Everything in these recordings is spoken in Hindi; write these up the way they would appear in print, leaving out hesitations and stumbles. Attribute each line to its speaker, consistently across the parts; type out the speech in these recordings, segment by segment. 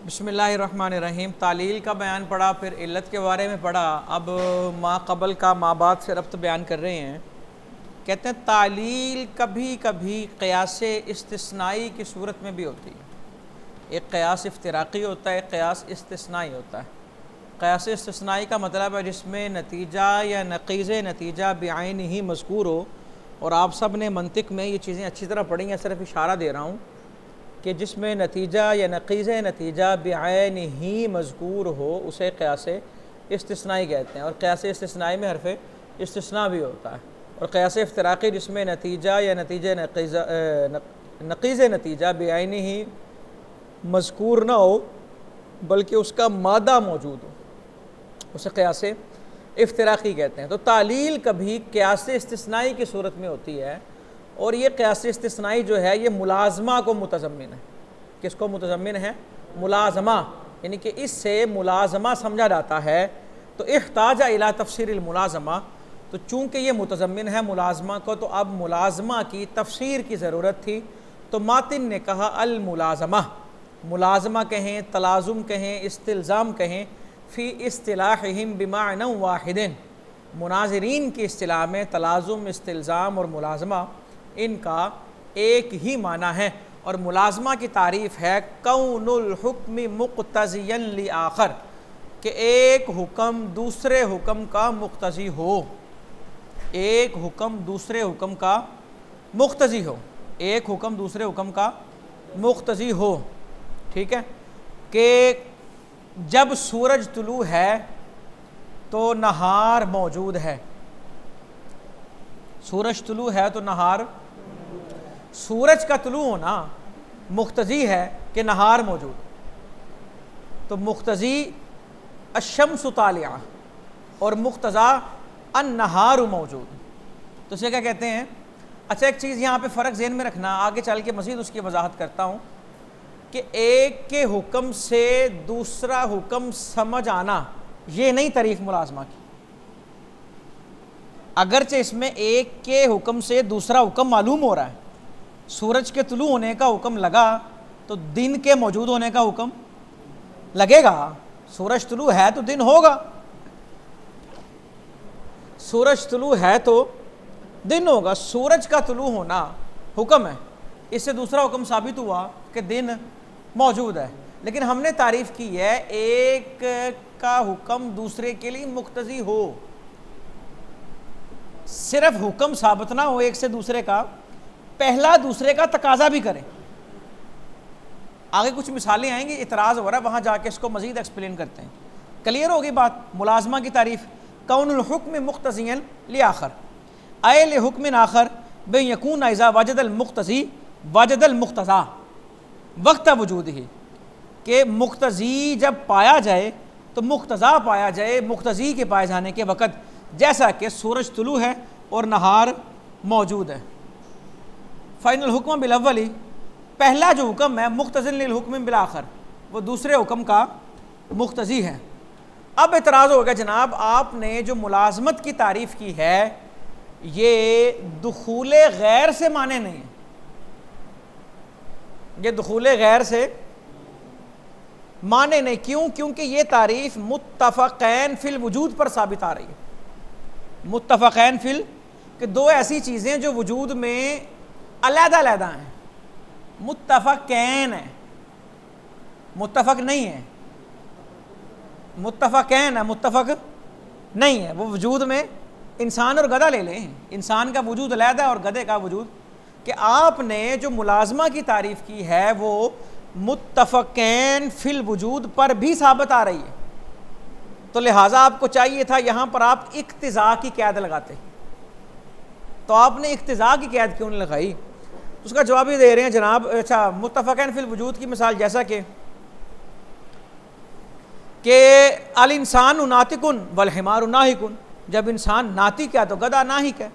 Speaker 1: बिस्मिल्लाहिर्रहमानिर्रहीम। तालील का बयान पढ़ा, फिर इल्लत के बारे में पढ़ा। अब मा कबल का मा बाद से रब्त बयान कर रहे हैं। कहते हैं तालील कभी कभी क़यास इस्तिस्नाई की सूरत में भी होती है। एक क़यास इफ्तिराक़ी होता है, एक क़यास इस्तिस्नाई होता है। क़यास इस्तिस्नाई का मतलब है जिसमें नतीजा या नक़ीज़ नतीजा बेआइन ही मज़कूर हो। और आप सब ने मंतिक में ये चीज़ें अच्छी तरह पढ़ी हैं, सिर्फ इशारा दे रहा हूँ कि जिसमें नतीजा या नक़ीज़ नतीजा बेआइन ही मज़कूर हो उसे क़यास इस्तिस्नाई कहते हैं। और क़यास इस्तिस्नाई में हरफ़ इस्तिस्ना भी होता है। और क़यास इफ्तिराक़ी जिसमें नतीजा या नक़ीज़ नतीजा बेआइन ही मज़कूर ना हो बल्कि उसका मादा मौजूद हो, उसे क़यास इफ्तिराक़ी कहते हैं। तो तालील कभी क़यास इस्तिस्नाई की सूरत में होती है। और ये क़यास इस्तिस्नाई जो है ये मुलाज़मा को मुतज़म्मिन है। किसको मुतज़म्मिन है? मुलाज़मा, यानी कि इससे मुलाज़मा समझा जाता है। तो इख्ताजा इला तफ़सीरिल मुलाज़मा, तो चूँकि ये मुतज़म्मिन है मुलाज़मा को, तो अब मुलाज़मा की तफ़सीर की ज़रूरत थी। तो मातिन ने कहा अल मुलाज़मा, मुलाज़मा कहें, तलाज़ुम कहें, इस्तिल्ज़ाम कहें, फ़ी इस्तिलाहिहिम बिमाअना वाहिदिन, मुनाज़िरीन की इस्तिलाह में तलाज़ुम, इस्तिल्ज़ाम और मुलाज़मा इनका एक ही माना है। और मुलाज़मा की तारीफ़ है कौनुल हुक्म मुक़्तज़ियन लि आखर, कि एक हुक्म दूसरे हुक्म का मुक़्तज़ी हो। एक हुक्म दूसरे हुक्म का मुक़्तज़ी हो, एक हुक्म दूसरे हुक्म का मुक़्तज़ी हो। ठीक है, कि जब सूरज तुलू है तो नहार मौजूद है। सूरज तुलू है तो नहार, सूरज का तुलू होना मुक़्तज़ी है कि नहार मौजूद। तो मुक़्तज़ी अशम्सु तालिआ और मुक़्तज़ा अन नहार मौजूद। तो इसे क्या कहते हैं? अच्छा, एक चीज़ यहाँ पे फ़र्क ज़हन में रखना, आगे चल के मज़ीद उसकी वजाहत करता हूँ कि एक के हुक्म से दूसरा हुक्म समझ आना ये नहीं तारीफ़ मुलाज़मा की। अगरचे इसमें एक के हुक्म से दूसरा हुक्म मालूम हो रहा है, सूरज के तुलू होने का हुक्म लगा तो दिन के मौजूद होने का हुक्म लगेगा। सूरज तुलू है तो दिन होगा, सूरज तुलू है तो दिन होगा। सूरज का तुलू होना हुक्म है, इससे दूसरा हुक्म साबित हुआ कि दिन मौजूद है। लेकिन हमने तारीफ़ की है एक का हुक्म दूसरे के लिए मुक़्तज़ी हो, सिर्फ हुक्म साबित ना हो एक से दूसरे का, पहला दूसरे का तकाजा भी करें। आगे कुछ मिसालें आएंगी, इतराज़ हो रहा है, वहाँ जाके इसको मज़ीद एक्सप्लेन करते हैं। क्लियर होगी बात? मुलाज़मा की तारीफ़ कौनुल हुक्म मुक़्तज़ियन लि आखर, अय लि हुक्मिन आखर बेयकून इज़ा वजदल मुक़्तज़ी वजदल मुक़्तज़ा वक्त वजूद ही, कि मुक़्तज़ी जब पाया जाए तो मुक़्तज़ा पाया जाए मुक़्तज़ी के पाए जाने के वक़्त, जैसा कि सूरज तुलू है और नहार मौजूद है। फ़ाइनल हुक्म बिल अव्वली, पहला जो हुक्म है मुक़्तज़िन लिल हुक्म बिल आखर, वो दूसरे हुक्म का मुक़्तज़ी है। अब एतराज़ होगा जनाब आपने जो मुलाज़मत की तारीफ़ की है ये दुखूले गैर से माने नहीं है, ये दुखूले गैर से माने नहीं। क्यों? क्योंकि ये तारीफ़ मुत्तफ़क़ैन फ़िल वजूद पर साबित आ रही है। मुत्तफ़क़ैन फ़िल, कि दो ऐसी चीज़ें जो वजूद में अलग-अलग हैं। मुत्तफ़क़ैन है, मुत्तफ़क़ नहीं है, मुत्तफ़क़ैन है, मुत्तफ़क़ नहीं है। वो वजूद में इंसान और गधा ले लें, इंसान का वजूद अलग है और गधे का वजूद, कि आपने जो मुलाज़मा की तारीफ़ की है वो मुत्तफ़क़ैन फ़िल वजूद पर भी साबित आ रही है। तो लिहाजा आपको चाहिए था यहाँ पर आप इक्तिज़ा की कैद लगाते, तो आपने इक्तिज़ा की कैद क्यों नहीं लगाई? उसका जवाब ही दे रहे हैं जनाब। अच्छा, मुत्तफ़क़ैन फ़िल वजूद की मिसाल जैसा कि अल इंसान नातिकुन वल हिमार नाहिकुन, जब इंसान नातिक है तो गधा नाहिक है।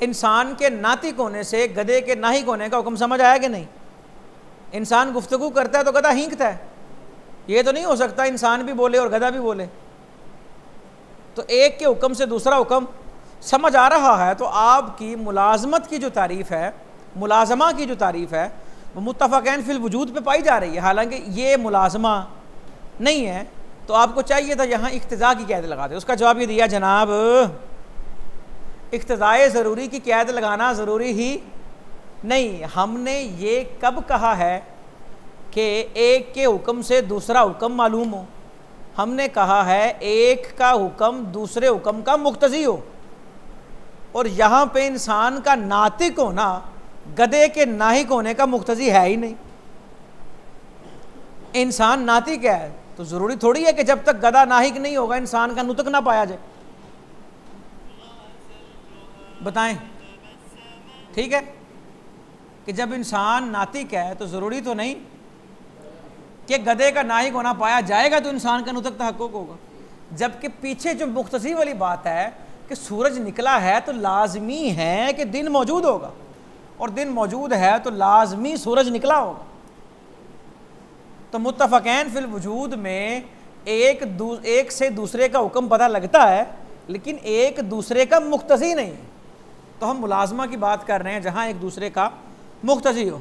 Speaker 1: इंसान के नातिक होने से गधे के नाहिक होने का हुक्म समझ आया कि नहीं? इंसान गुफ्तगू करता है तो गधा हींकता है, ये तो नहीं हो सकता इंसान भी बोले और गधा भी बोले। तो एक के हुक्म से दूसरा हुक्म समझ आ रहा है। तो आपकी मुलाज़मत की जो तारीफ़ है, मुलाज़मा की जो तारीफ़ है, वो मुत्तफ़क़ैन फ़िल वजूद पे पाई जा रही है, हालांकि ये मुलाज़मा नहीं है, तो आपको चाहिए था यहाँ इक़्तिज़ा की क़ैद लगा दे। उसका जवाब ये दिया, जनाब इक़्तिज़ाए ज़रूरी की क़ैद लगाना ज़रूरी ही नहीं। हमने ये कब कहा है कि एक के हुक्म से दूसरा हुक्म मालूम हो? हमने कहा है एक का हुक्म दूसरे हुक्म का मुक्तज़ी हो, और यहाँ पे इंसान का नातिक होना गधे के नाहिक होने का मुक्तज़ी है ही नहीं। इंसान नातिक है तो ज़रूरी थोड़ी है कि जब तक गधा नाहिक नहीं होगा इंसान का नुतक ना पाया जाए। बताएं, ठीक है कि जब इंसान नातिक है तो ज़रूरी तो नहीं कि गधे का नाहिक होना पाया जाएगा तो इंसान का नुतक तहक्कुक होगा। जबकि पीछे जो मुख्तसी वाली बात है कि सूरज निकला है तो लाजमी है कि दिन मौजूद होगा, और दिन मौजूद है तो लाजमी सूरज निकला होगा। तो मुत्तफ़क़ैन फ़िल वजूद में एक से दूसरे का हुक्म पता लगता है, लेकिन एक दूसरे का मुख्तसी नहीं है। तो हम मुलाज़मा की बात कर रहे हैं जहाँ एक दूसरे का मुख्तसी हो।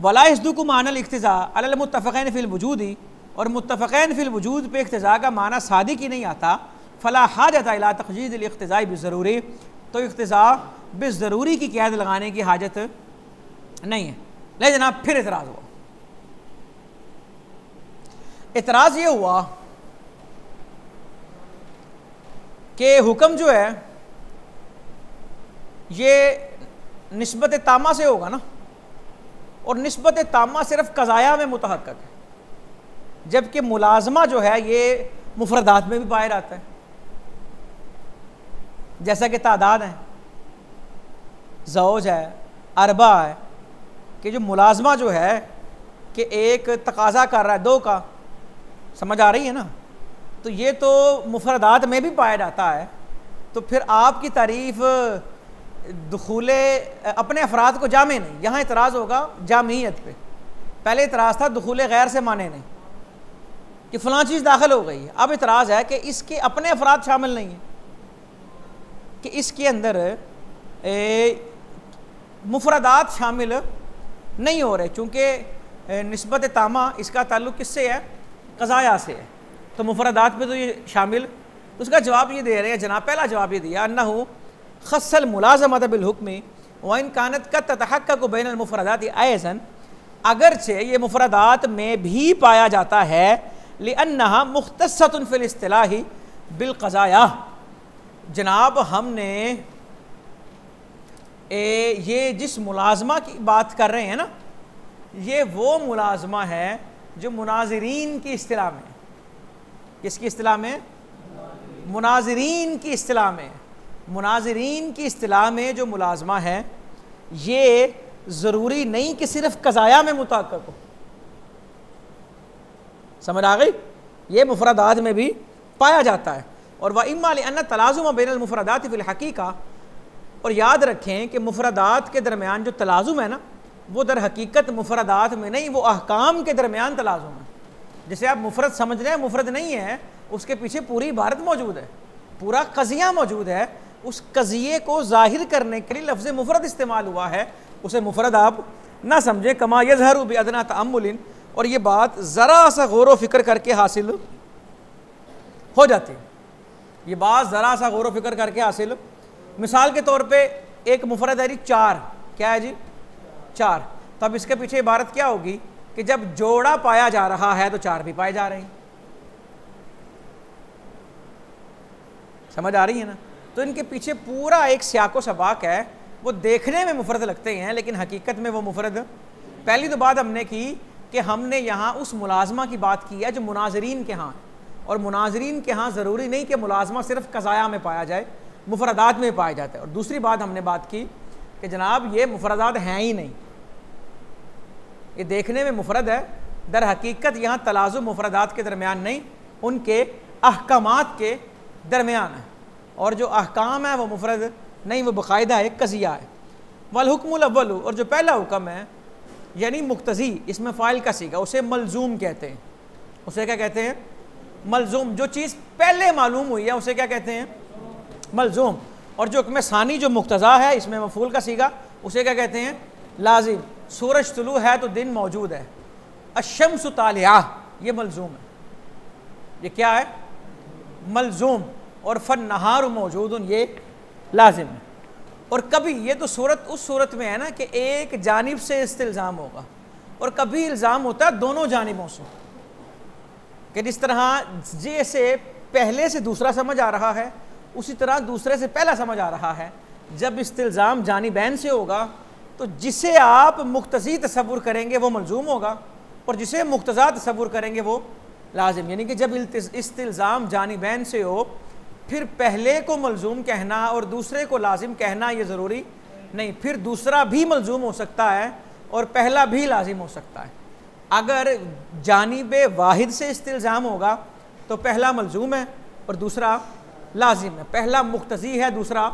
Speaker 1: वला यस्दुकु मानल इक़्तिज़ा अलल मुत्तफ़क़ैन फ़िल वजूदी, और मुत्तफ़क़ैन फ़िल वजूद पे इक़्तिज़ा का माना सादिक ही नहीं आता। फ़ला हाजत इला तक़यीदिल इक़्तिज़ा बिज़रूरी, तो इक़्तिज़ा बिज़रूरी की क़ैद लगाने की हाजत नहीं है। ले जनाब, फिर एतराज़ हुआ। एतराज़ ये हुआ कि हुक्म जो है ये निस्बत तामा से होगा ना, और निस्बत तामा सिर्फ कज़ाया में मुतहक्कक है, जबकि मुलाज़मा जो है ये मुफरदात में भी पाया जाता है, जैसा कि तादाद है, ज़ौज है, अरबा है, कि जो मुलाज़मा जो है कि एक तकाज़ा कर रहा है दो का, समझ आ रही है ना, तो ये तो मुफरदात में भी पाया जाता है। तो फिर आपकी तारीफ़ दुखूले अपने अफराद को जामे नहीं, यहाँ इतराज़ होगा जामियत पे। पहले इतराज़ था दुखूले गैर से माने नहीं कि फ़लाँ चीज़ दाखिल हो गई है, अब इतराज़ है कि इसके अपने अफराद शामिल नहीं है, कि इसके अंदर मुफरदात शामिल नहीं हो रहे, चूँकि निस्बत तामा इसका ताल्लुक़ किससे है? क़ज़ाया से है, तो मुफरदात पे तो ये शामिल। तो उसका जवाब ये दे रहे हैं जनाब, पहला जवाब ये दिया अन्नहु खस्सल मुलाज़मत बिल हुक्म व इन कानत का ततहक्ककु बैनल मुफरदात अयज़न, अगरचे ये मुफरदात में भी पाया जाता है, लिअन्नहा मुख्तस्सतुन फिल इस्तिलाही बिल क़ज़ाया। जनाब हमने ये जिस मुलाज़मा की बात कर रहे हैं ना, ये वो मुलाज़मा है जो मुनाज़िरीन की इस्तिलाह में, किसकी इस्तिलाह में? मुनाज़िरीन की इस्तिलाह में। मुनाज़िरीन की इस्तिलाह में जो मुलाज़मा है ये ज़रूरी नहीं कि सिर्फ क़ज़ाया में मुतहक्कक हो, समझ आ गई? ये मुफरदात में भी पाया जाता है। और व इम्मा लिअन्न तलाज़ुम बैनल मुफरदात फ़िल हक़ीक़ा, और याद रखें कि मुफरदात के दरमियान जो तलाज़ुम है ना, वो दर हकीकत मुफरदात में नहीं, वो अहकाम के दरमियान तलाज़ुम है। जैसे आप मुफरद समझ रहे हैं, मुफरद नहीं है, उसके पीछे पूरी इबारत मौजूद है, पूरा कज़िया मौजूद है, उस कज़िये को ज़ाहिर करने के लिए लफ्ज़ मुफरद इस्तेमाल हुआ है, उसे मुफरद आप ना समझें। कमा यज़हरु बिअदना तअम्मुलिन, और ये बात ज़रा सा गौर व फिक्र करके हासिल हो जाती है, ये बात ज़रा सा गौर व फिक्र करके हासिल। मिसाल के तौर पे एक मुफरद है जी चार, क्या है जी? चार। तो अब इसके पीछे इबारत क्या होगी कि जब जोड़ा पाया जा रहा है तो चार भी पाए जा रहे हैं, समझ आ रही है ना? तो इनके पीछे पूरा एक सियाको सबाक है, वो देखने में मुफरद लगते हैं लेकिन हकीकत में वो मुफरद। पहली तो बात हमने की कि हमने यहाँ उस मुलाज़मा की बात की है जो मुनाज़रीन के यहाँ, और मुनाज़रीन के यहाँ ज़रूरी नहीं कि मुलाज़मा सिर्फ क़ज़ाया में पाया जाए, मुफरदात में पाया जाता है। और दूसरी बात हमने बात की कि जनाब ये मुफरदात हैं ही नहीं, ये देखने में मुफरद है, दर हकीकत यहाँ तलाज़ुम मुफरदात के दरमियान नहीं, उनके अहकामात के दरमियान है, और जो अहकाम है वो मुफरद नहीं, वो बाकायदा एक कज़िया है। वल हुक्मुल अव्वल, और जो पहला हुक्म है यानी मुक्तज़ी, इसमें फ़ाइल का सीगा, उसे मलजूम कहते हैं। उसे क्या कहते हैं? मलजूम। जो चीज़ पहले मालूम हुई है उसे क्या कहते हैं? मलजूम। और जो हुक्म सानी जो मुक्तज़ा है, इसमें मफ़ूल का सीगा, उसे क्या कहते हैं? लाजिम। सूरज तुलू है तो दिन मौजूद है, अशम्स तालिया ये मलजूम है, ये क्या है मलजूम, और फन नहार मौजूद ये लाजिम है। और कभी ये तो सूरत उस सूरत में है ना कि एक जानिब से इस्तिल्ज़ाम होगा, और कभी इल्ज़ाम होता है दोनों जानिबों से, कि जिस तरह जैसे पहले से दूसरा समझ आ रहा है उसी तरह दूसरे से पहला समझ आ रहा है। जब इस्तिल्ज़ाम जानिबैन से होगा तो जिसे आप मुक्तज़ी तसव्वुर करेंगे वो मलजूम होगा, और जिसे मुक्तज़ा तसव्वुर करेंगे वो लाजिम। यानी कि जब इस्तिल्ज़ाम जानिबैन से हो फिर पहले को मलजूम कहना और दूसरे को लाजिम कहना ये ज़रूरी नहीं, फिर दूसरा भी मलजूम हो सकता है और पहला भी लाजिम हो सकता है। अगर जानिब वाहिद से इस्तिल्ज़ाम होगा तो पहला मलजूम है और दूसरा लाजिम है, पहला मुक्तज़ी है दूसरा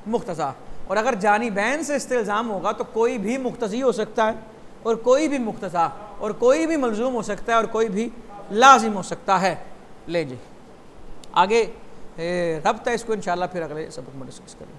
Speaker 1: मुक्तज़ा। और अगर जानिबैन से इस्तिल्ज़ाम होगा तो कोई भी मुक्तज़ी हो सकता है और कोई भी मुक्तज़ा, और कोई भी मलजूम हो सकता है और कोई भी लाजिम हो सकता है। ले जी आगे रब्त है इसको इंशाअल्लाह फिर अगले सबक में डिस्कस करेंगे।